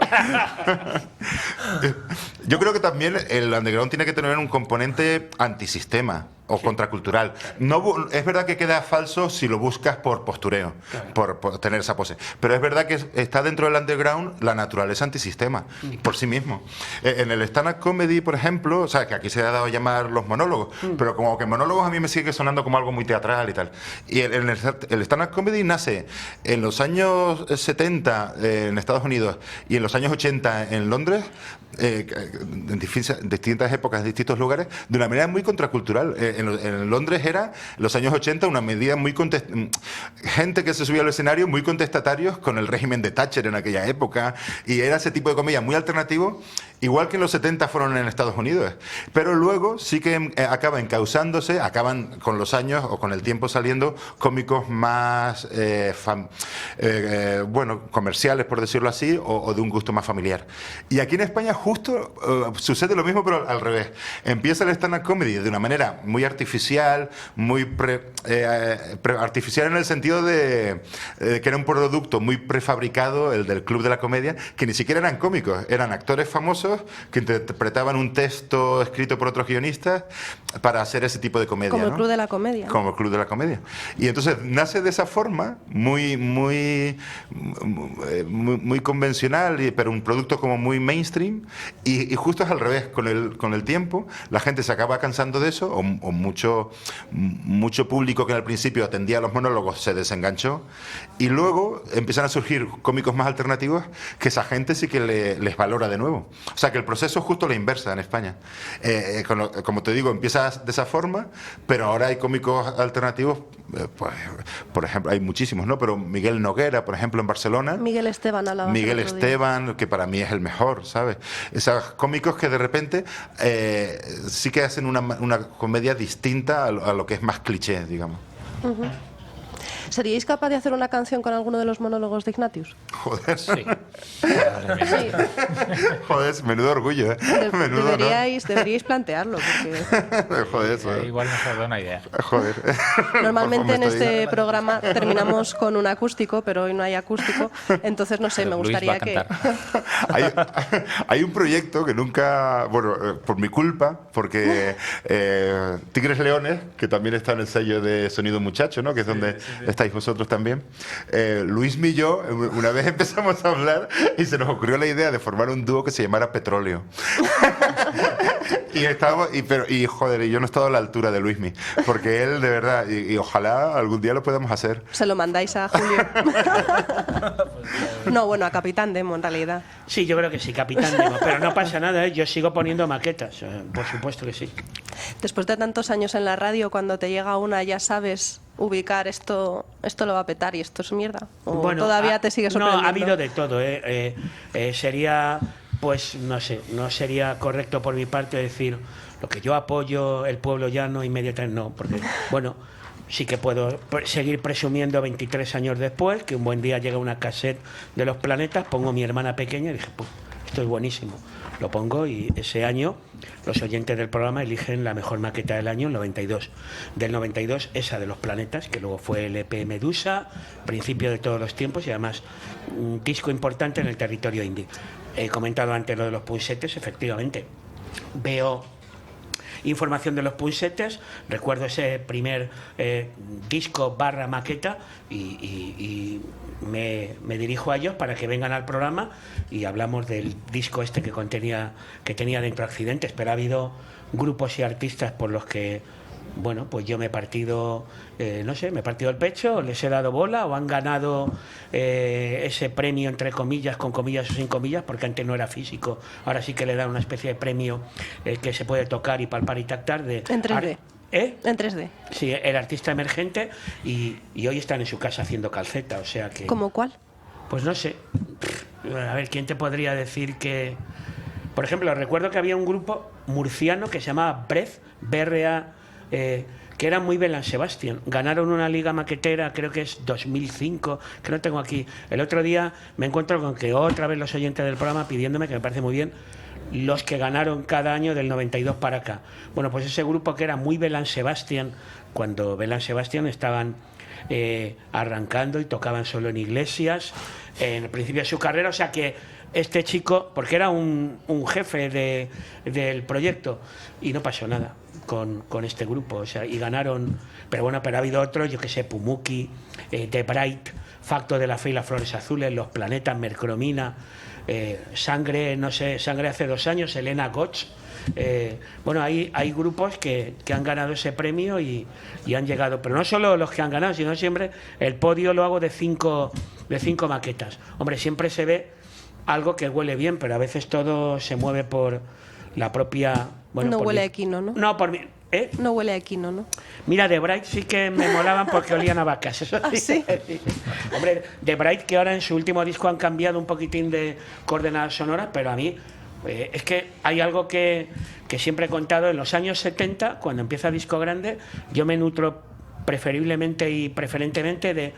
Yo creo que también el underground tiene que tener un componente antisistema o contracultural. No, es verdad que queda falso si lo buscas por postureo, por tener esa pose. Pero es verdad que está dentro del underground la naturaleza antisistema, por sí mismo. En el stand-up comedy, por ejemplo, o sea, que aquí se ha dado a llamar los monólogos, pero como que monólogos a mí me sigue sonando como algo muy teatral y tal. Y el stand-up comedy nace en los años 70 en Estados Unidos y en los años 80 en Londres, en distintas épocas, en distintos lugares, de una manera muy contracultural. En Londres era, en los años 80, una medida muy... gente que se subía al escenario muy contestatarios con el régimen de Thatcher en aquella época, y era ese tipo de comedia muy alternativo, igual que en los 70 fueron en Estados Unidos. Pero luego sí que acaba encauzándose, acaban con los años o con el tiempo saliendo cómicos más, bueno, comerciales, por decirlo así, o de un gusto más familiar. Y aquí en España justo sucede lo mismo, pero al revés. Empieza el stand-up comedy de una manera muy artificial, muy artificial en el sentido de que era un producto muy prefabricado, el del Club de la Comedia, que ni siquiera eran cómicos, eran actores famosos que interpretaban un texto escrito por otros guionistas para hacer ese tipo de comedia. Como el ¿no? Club de la Comedia. Como el Club de la Comedia. Y entonces nace de esa forma, muy convencional, pero un producto como muy mainstream, y justo es al revés. Con el tiempo la gente se acaba cansando de eso, o mucho público que al principio atendía a los monólogos se desenganchó, y luego empiezan a surgir cómicos más alternativos que esa gente sí que les valora de nuevo. O sea que el proceso es justo la inversa en España. Como te digo, empieza de esa forma, pero ahora hay cómicos alternativos, pues, por ejemplo, hay muchísimos, ¿no? Pero Miguel Noguera, por ejemplo, en Barcelona. Miguel Esteban a la Miguel Esteban, que para mí es el mejor, ¿sabes? Esos cómicos que de repente sí que hacen una comedia distinta a lo que es más cliché, digamos. ¿Seríais capaz de hacer una canción con alguno de los monólogos de Ignatius? Joder. Sí. Sí. Joder, menudo orgullo, ¿eh? Menudo, Deberíais plantearlo, porque ¿no? Joder, eso. Igual nos da una idea. Joder. normalmente en Por favor, me este programa terminamos con un acústico, pero hoy no hay acústico. Entonces, no sé, Pero me Luis gustaría va a que... cantar. hay un proyecto que nunca, bueno, por mi culpa, porque Tigres Leones, que también está en el sello de Sonido Muchacho, ¿no? Que es donde estáis vosotros también. Luismi y yo una vez empezamos a hablar y se nos ocurrió la idea de formar un dúo que se llamara Petróleo. Y estábamos, joder, y yo no he estado a la altura de Luismi, porque él de verdad, y ojalá algún día lo podamos hacer. Se lo mandáis a Julio. No, bueno, a Capitán Demo, en realidad. Sí, yo creo que sí, Capitán Nemo, pero no pasa nada, ¿eh? Yo sigo poniendo maquetas, por supuesto que sí. Después de tantos años en la radio, cuando te llega una, ya sabes ubicar esto lo va a petar y esto es mierda. O todavía te sigue sorprendiendo. No, ha habido de todo, ¿eh? Sería, pues, no sé, no sería correcto por mi parte decir lo que yo apoyo, el pueblo llano, inmediatamente no, porque, bueno, sí que puedo seguir presumiendo 23 años después, que un buen día llega una cassette de Los Planetas, pongo Mi Hermana Pequeña y dije, pues, esto es buenísimo. Lo pongo y ese año los oyentes del programa eligen la mejor maqueta del año, el 92. Del 92, esa de Los Planetas, que luego fue el EP Medusa, principio de todos los tiempos y además un disco importante en el territorio indie. He comentado antes lo de los punsetes, efectivamente. Veo información de los punsetes, recuerdo ese primer disco / maqueta y me dirijo a ellos para que vengan al programa y hablamos del disco este que tenía dentro Accidentes, pero ha habido grupos y artistas por los que, bueno, pues yo me he partido, no sé, me he partido el pecho, les he dado bola o han ganado ese premio, entre comillas, con comillas o sin comillas, porque antes no era físico, ahora sí que le dan una especie de premio que se puede tocar y palpar y tactar. En 3D. En 3D. Sí, el artista emergente y hoy están en su casa haciendo calceta, o sea que... ¿Cómo cuál? Pues no sé. A ver, ¿quién te podría decir que...? Por ejemplo, recuerdo que había un grupo murciano que se llamaba Brez, BRA, que era muy Belán Sebastián. Ganaron una liga maquetera, creo que es 2005, que no tengo aquí. El otro día me encuentro con que otra vez los oyentes del programa pidiéndome, que me parece muy bien, los que ganaron cada año del 92 para acá. Bueno, pues ese grupo que era muy Belán Sebastián, cuando Belán Sebastián estaban arrancando y tocaban solo en iglesias, en el principio de su carrera, o sea que este chico, porque era un jefe del proyecto y no pasó nada con este grupo, o sea, y ganaron, pero ha habido otros, yo que sé, Pumuki, The Bright, Facto de la Fe y las Flores Azules, Los Planetas, Mercromina, Sangre, no sé, Sangre hace 2 años, Elena Gotch. Hay grupos que han ganado ese premio y han llegado, pero no solo los que han ganado, sino siempre el podio lo hago de 5 maquetas. Hombre, siempre se ve algo que huele bien, pero a veces todo se mueve por la propia... Bueno, no huele a equino, ¿no? No, por mí... No huele a equino, ¿no? Mira, The Bright sí que me molaban porque olían a vacas. Eso sí. ¿Ah, sí? Hombre, The Bright, que ahora en su último disco han cambiado un poquitín de coordenadas sonoras, pero a mí es que hay algo que siempre he contado. En los años 70, cuando empieza Disco Grande, yo me nutro preferiblemente y preferentemente de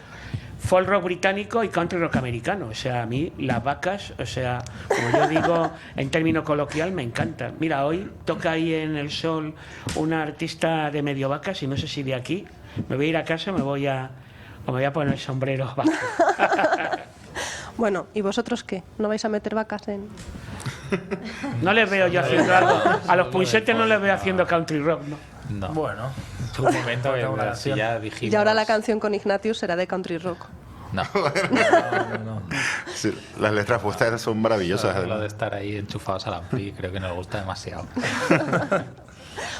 folk rock británico y country rock americano. O sea, a mí las vacas, o sea, como yo digo en término coloquial, me encantan. Mira, hoy toca ahí en El Sol una artista de medio vacas y no sé si de aquí me voy a ir a casa o me voy a poner el sombrero vaco. Bueno, ¿y vosotros qué? ¿No vais a meter vacas en...? No les veo yo haciendo algo. A los punsetes no les veo haciendo country rock, ¿no? No. Bueno, Un momento que una si canción. ya dijimos... Y ahora la canción con Ignatius será de country rock. No. no. Sí, las letras vuestras son maravillosas. Lo de Además. estar ahí enchufados al ampli creo que nos gusta demasiado.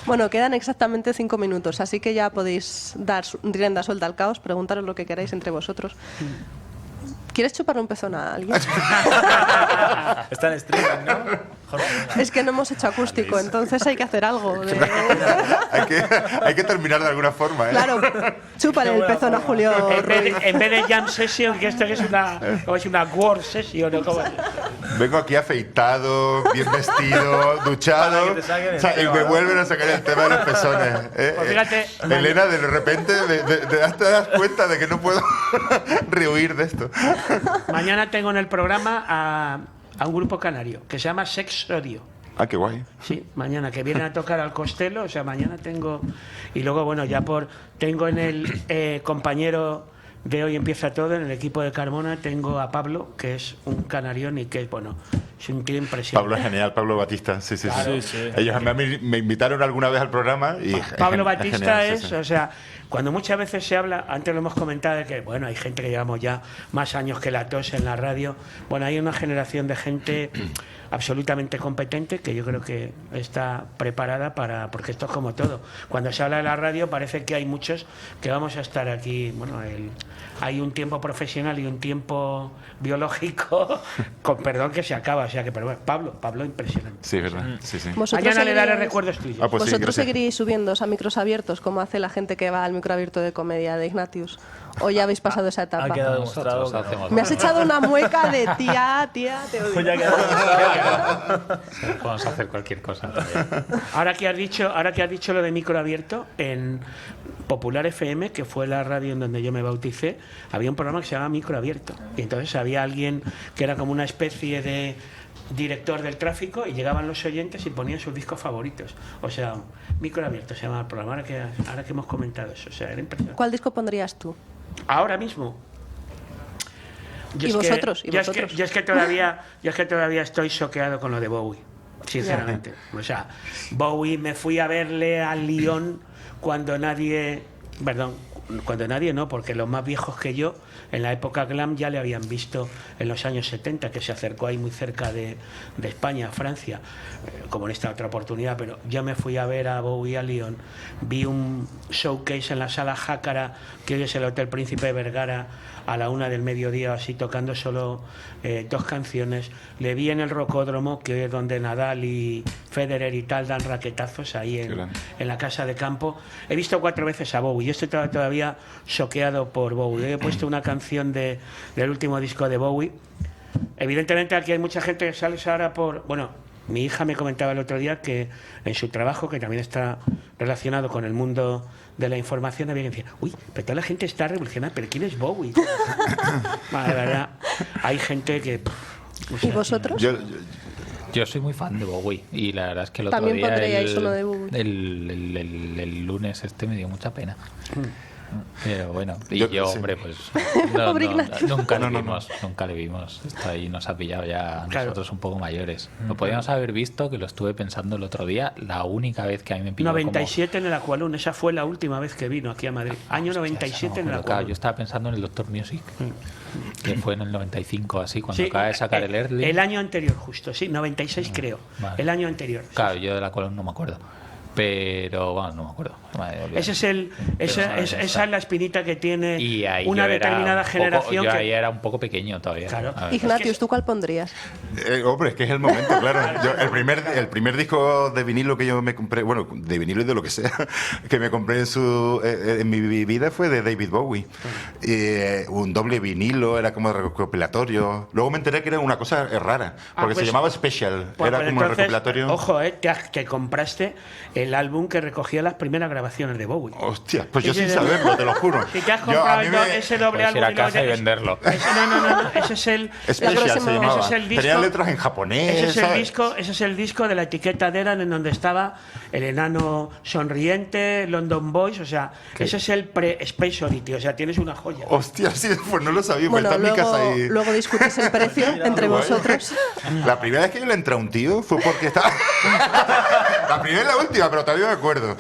Bueno, quedan exactamente 5 minutos, así que ya podéis dar rienda suelta al caos, preguntaros lo que queráis entre vosotros. ¿Quieres chuparle un pezón a alguien? Está en streaming, ¿no? Es que no hemos hecho acústico, entonces hay que hacer algo. hay que terminar de alguna forma, ¿eh? Claro, chúpale el pezón a Julio Ruiz. En vez de jam session, que esto es una war session, ¿no? ¿Cómo es? Vengo aquí afeitado, bien vestido, duchado, Para que te saquen el o sea, y tema, me ¿no? vuelven a sacar el tema de los pezones. Pues fíjate, Elena, de repente te das cuenta de que no puedo rehuir de esto. Mañana tengo en el programa a un grupo canario que se llama Sex Odio. Ah, qué guay. Sí, mañana que vienen a tocar al Costello, o sea, mañana tengo... Y luego, bueno, tengo en el compañero de Hoy Empieza Todo, en el equipo de Carmona, tengo a Pablo, que es un canarión y que es, bueno, es un tío impresionante. Pablo es genial, Pablo Batista, sí. Sí, sí. Ellos a mí me invitaron alguna vez al programa y... Pablo es Batista genial, es, sí, sí. o sea, cuando muchas veces se habla, antes lo hemos comentado, de que, bueno, hay gente que llevamos ya más años que la tos en la radio, bueno, hay una generación de gente absolutamente competente que yo creo que está preparada porque esto es como todo. Cuando se habla de la radio parece que hay muchos que vamos a estar aquí, bueno, hay un tiempo profesional y un tiempo biológico, con perdón, que se acaba, o sea que, pero bueno, Pablo impresionante. Sí, verdad, sí. Mañana le daré seguiréis- recuerdos tuyos. Ah, pues sí, ¿Vosotros gracias. seguiréis subiéndoos a micros abiertos como hace la gente que va al micro abierto de comedia de Ignatius? ¿O ya habéis pasado esa Ha etapa? quedado demostrado. Nosotros que no. hacemos Me has echado una mueca de tía, te odio. Pues ya ha quedado demostrado. Podemos hacer cualquier cosa también. Ahora que has dicho lo de micro abierto, en Popular FM, que fue la radio en donde yo me bauticé, había un programa que se llamaba Micro Abierto. Y entonces había alguien que era como una especie de director del tráfico y llegaban los oyentes y ponían sus discos favoritos. O sea, Micro Abierto se llamaba el programa, ahora que hemos comentado eso. O sea, era impresionante. ¿Cuál disco pondrías tú? Ahora mismo. ¿Y vosotros? Yo es que todavía estoy choqueado con lo de Bowie, sinceramente. O sea, Bowie, me fui a verle a Lyon cuando nadie no, porque los más viejos que yo, en la época glam, ya le habían visto en los años 70, que se acercó ahí muy cerca de España, Francia, como en esta otra oportunidad, pero yo me fui a ver a Bowie a Lyon, vi un showcase en la sala Jácara, que hoy es el Hotel Príncipe de Vergara, a la 1 del mediodía, así tocando solo 2 canciones. Le vi en el Rocódromo, que es donde Nadal y Federer y tal dan raquetazos ahí en la casa de campo. He visto 4 veces a Bowie. Yo estoy todavía choqueado por Bowie. He puesto una canción del último disco de Bowie. Evidentemente aquí hay mucha gente que sale ahora por... Bueno, mi hija me comentaba el otro día que en su trabajo, que también está relacionado con el mundo de la información, había que decir, uy, pero toda la gente está revolucionada, pero ¿quién es Bowie? Vale, la verdad, hay gente que... o sea, ¿Y vosotros? Yo soy muy fan de Bowie y la verdad es que el otro También día pondríais uno de Bowie. el lunes me dio mucha pena. Pero bueno, y Yo- yo, sí. hombre, pues Pobre Ignacio. nunca le vimos. Esto ahí nos ha pillado ya a Claro. nosotros un poco mayores. Lo podíamos haber visto, que lo estuve pensando el otro día, la única vez que a mí me pilló 97 en el Aqualun, esa fue la última vez que vino aquí a Madrid. Año 97 en el Claro, Aqualun. yo estaba pensando en el Doctor Music, que fue en el 95, así, cuando Sí, acaba de sacar el Early. el año anterior justo, sí, 96 creo. vale. El año anterior. sí, Claro, sí. yo de la Colón no me acuerdo. Pero, bueno, no me acuerdo. Madre, olvídate. Esa es la espinita que tiene Y ahí una yo era determinada un poco- generación yo que... ahí era un poco pequeño todavía. Claro. A ver. Ignatius, ¿tú cuál pondrías? Hombre, es que es el momento, claro. Yo, el primer disco de vinilo que yo me compré, bueno, de vinilo y de lo que sea, que me compré en mi vida fue de David Bowie. Un doble vinilo, era como recopilatorio. Luego me enteré que era una cosa rara, porque pues- se llamaba Special. Pues, Era pues como un entonces, recopilatorio. Ojo, te compraste el álbum que recogía las primeras grabaciones de Bowie. Hostia, pues yo Ese sin de- saberlo, te lo juro. Si te has Yo, a comprado mí me- ese doble Puedes álbum... ir a y luego casa y te- venderlo. No, ese es el... Special próxima- se llamaba. ese es el disco- Tenía letras en japonés. Ese es el disco de la etiqueta de Eran, en donde estaba el enano sonriente, London Boys, o sea, ese es el pre-Space Oddity, o sea, tienes una joya. Hostia, sí, pues no lo sabía, pues Bueno, está en mi casa ahí. luego discutís el precio entre Guay. vosotros. La primera vez que yo le entré a un tío fue porque estaba... La primera y la última, pero todavía me acuerdo.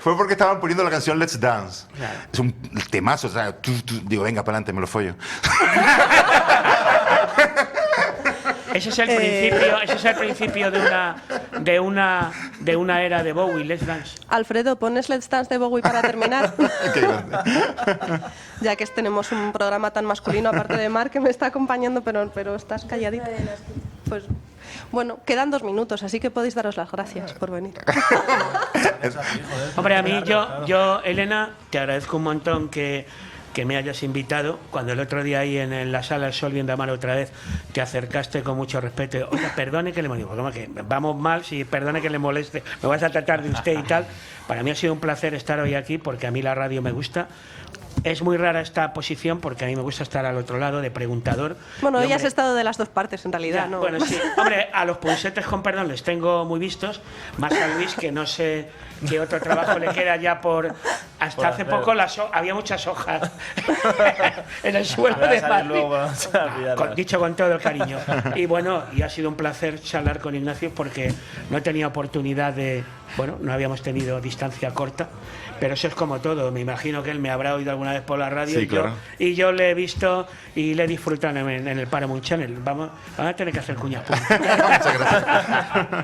Fue porque estaban poniendo la canción Let's Dance. Claro. Es un temazo, o sea, digo, venga, para adelante, me lo follo. Ese es el principio de una era de Bowie, Let's Dance. Alfredo, ¿pones Let's Dance de Bowie para terminar? Qué grande. Ya que tenemos un programa tan masculino, aparte de Marc, que me está acompañando, pero estás calladito. Pues Bueno, quedan 2 minutos, así que podéis daros las gracias por venir. Hombre, a mí, yo, Elena, te agradezco un montón que me hayas invitado. Cuando el otro día ahí en la sala El Sol viendo a Mar otra vez te acercaste con mucho respeto. Oiga, perdone que le moleste. ¿Cómo que vamos mal? Si perdone que le moleste, me vas a tratar de usted y tal. Para mí ha sido un placer estar hoy aquí porque a mí la radio me gusta. Es muy rara esta posición porque a mí me gusta estar al otro lado de preguntador. Bueno, Y, hoy has hombre, estado de las 2 partes en realidad, ya, ¿no? bueno, sí. Hombre, a los punsetes con perdón les tengo muy vistos, más a Luis, que no sé qué otro trabajo le queda ya por... Hasta Por hace hacer. poco había muchas hojas en el suelo Voy a de salir Madrid. luego, vamos a pillarlas. Dicho con todo el cariño. Y bueno, y ha sido un placer charlar con Ignacio porque no he tenido oportunidad de... Bueno, no habíamos tenido distancia corta, pero eso es como todo. Me imagino que él me habrá oído alguna vez por la radio Sí, claro. y yo le he visto y le he disfrutado en el Paramount Channel. Van a tener que hacer cuñas públicas.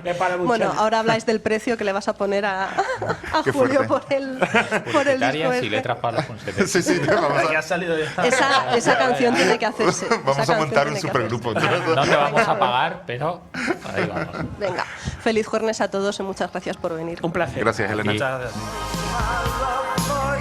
De Paramount Bueno, Channel. ahora habláis del precio que le vas a poner a Qué Julio fuerte. por el disco Publicitarias y este. letras para los punsetes. Sí, sí, vamos Que a, ha salido ya. Esa canción tiene que hacerse. vamos Esa a montar un canción tiene que supergrupo. No te vamos a pagar, pero ahí vamos. hacerse. Venga, feliz jueves a todos y muchas gracias por venir. Un placer. Gracias, Elena. Muchas gracias.